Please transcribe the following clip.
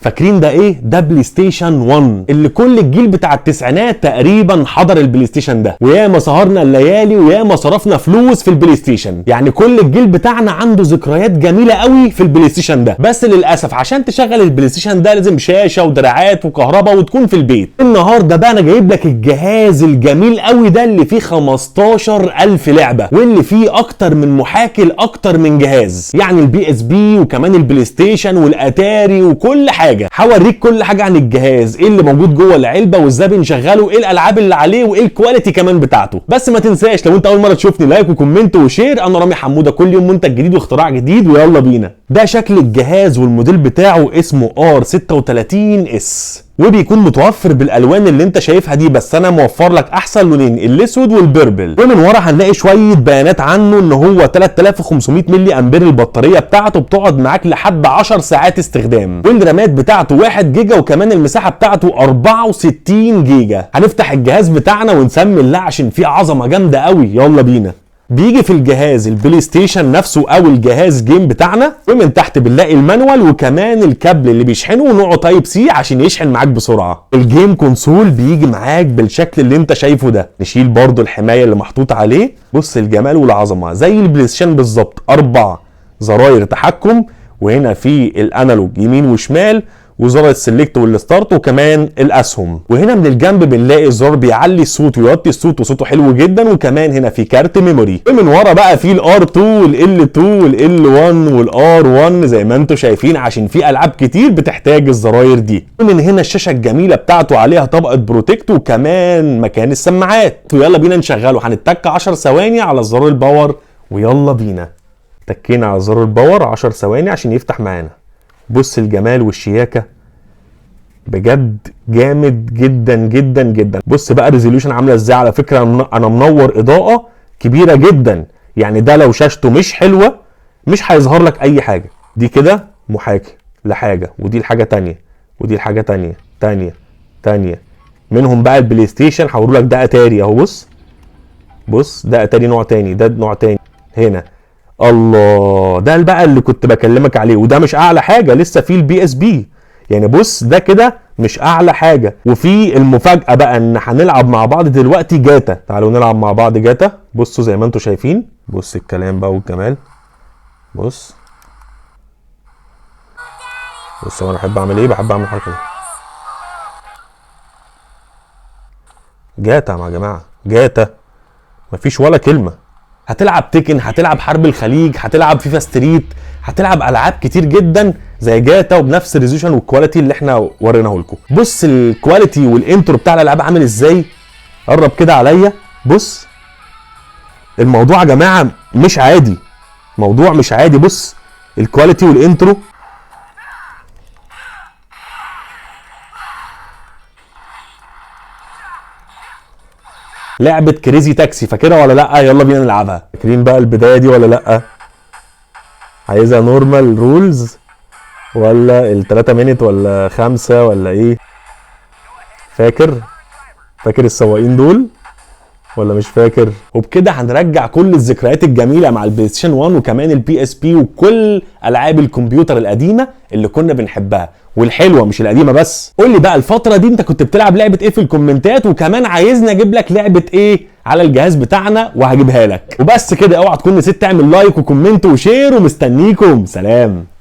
فاكرين ده ايه؟ ده بلاي ستيشن 1 اللي كل الجيل بتاع التسعينات تقريبا حضر البلاي ستيشن ده، وياما سهرنا الليالي وياما صرفنا فلوس في البلاي ستيشن. يعني كل الجيل بتاعنا عنده ذكريات جميله قوي في البلاي ستيشن ده. بس للاسف عشان تشغل البلاي ستيشن ده لازم شاشه ودراعات وكهرباء وتكون في البيت. النهارده بقى انا جايب لك الجهاز الجميل قوي ده اللي فيه 15000 لعبه، واللي فيه اكتر من محاكي لاكتر من جهاز، يعني البي اس بي وكمان البلاي ستيشن والاتاري وكل حاجه. هوريك كل حاجه عن الجهاز، ايه اللي موجود جوه العلبه وازاي بنشغله، ايه الالعاب اللي عليه، وايه الكواليتي كمان بتاعته. بس ما تنساش لو انت اول مره تشوفني لايك وكومنت وشير. انا رامي حموده، كل يوم منتج جديد واختراع جديد، ويلا بينا. ده شكل الجهاز والموديل بتاعه اسمه R36S، وبيكون متوفر بالالوان اللي انت شايفها دي، بس انا موفر لك احسن لونين، الاسود والبربل. ومن ورا هنلاقي شويه بيانات عنه، ان هو 3500 ملي امبير البطاريه بتاعته، بتقعد معاك لحد 10 ساعات استخدام، والرامات بتاعته 1 جيجا، وكمان المساحه بتاعته 64 جيجا. هنفتح الجهاز بتاعنا ونسمي الله عشان فيه عظمه جامده قوي. يلا بينا. بيجي في الجهاز البلاي ستيشن نفسه او الجهاز جيم بتاعنا، ومن تحت بنلاقي المانوال وكمان الكابل اللي بيشحنه ونوعه تايب سي عشان يشحن معاك بسرعه. الجيم كونسول بيجي معاك بالشكل اللي انت شايفه ده. نشيل برضو الحمايه اللي محطوط عليه. بص الجمال والعظمه زي البلاي ستيشن بالظبط. 4 زراير تحكم، وهنا في الانالوج يمين وشمال، وزرار السلكت والستارت، وكمان الاسهم. وهنا من الجنب بنلاقي زرار بيعلي الصوت ويوطي الصوت، وصوته حلو جدا. وكمان هنا في كارت ميموري. ومن ورا بقى في الار2 والال2 والال1 والار1 زي ما انتم شايفين، عشان في العاب كتير بتحتاج الزراير دي. ومن هنا الشاشه الجميله بتاعته عليها طبقه بروتكت، وكمان مكان السماعات. ويلا بينا نشغله. هنتك 10 ثواني على زرار الباور، ويلا بينا. تكينا على زرار الباور 10 ثواني عشان يفتح معانا. بص الجمال والشياكه، بجد جامد جدا جدا جدا. بص بقى الريزوليوشن عامله ازاي. على فكره انا منور اضاءه كبيره جدا، يعني ده لو شاشته مش حلوه مش هيظهر لك اي حاجه. دي كده محاكي لحاجه، ودي الحاجه تانية، ودي الحاجه تانية منهم. بقى البلاي ستيشن هوري لك ده اتاري اهو. بص ده اتاري نوع تاني، ده نوع تاني. هنا الله، ده بقى اللي كنت بكلمك عليه. وده مش اعلى حاجه، لسه في البي اس بي. يعني بص ده كده مش اعلى حاجه. وفي المفاجاه بقى ان هنلعب مع بعض دلوقتي جاتا. تعالوا نلعب مع بعض جاتا. بصوا زي ما انتم شايفين. بص الكلام بقى والجمال. بص انا بحب اعمل ايه، بحب اعمل الحركه دي. جاتا يا جماعه، جاتا مفيش ولا كلمه. هتلعب تيكن، هتلعب حرب الخليج، هتلعب فيفا ستريت، هتلعب العاب كتير جدا زي جاتا، وبنفس الريزولوشن والكواليتي اللي احنا وريناه لكم. بص الكواليتي والانترو بتاع الالعاب عامل ازاي. قرب كده عليا. بص الموضوع يا جماعه مش عادي، موضوع مش عادي. بص الكواليتي والانترو. لعبه كريزي تاكسي، فاكرها ولا لا؟ يلا بينا نلعبها. فاكرين بقى البدايه دي ولا لا؟ عايزها نورمال رولز ولا ال3 مينت ولا 5 ولا ايه؟ فاكر السواقين دول ولا مش فاكر؟ وبكده هنرجع كل الذكريات الجميله مع البلاي ستيشن 1 وكمان البي اس بي وكل العاب الكمبيوتر القديمه اللي كنا بنحبها والحلوه مش القديمه بس. قول لي بقى الفتره دي انت كنت بتلعب لعبه ايه في الكومنتات، وكمان عايزني اجيب لك لعبه ايه على الجهاز بتاعنا وهجيبها لك. وبس كده، اوعى تكون نسيت تعمل لايك وكومنت وشير، ومستنيكم. سلام.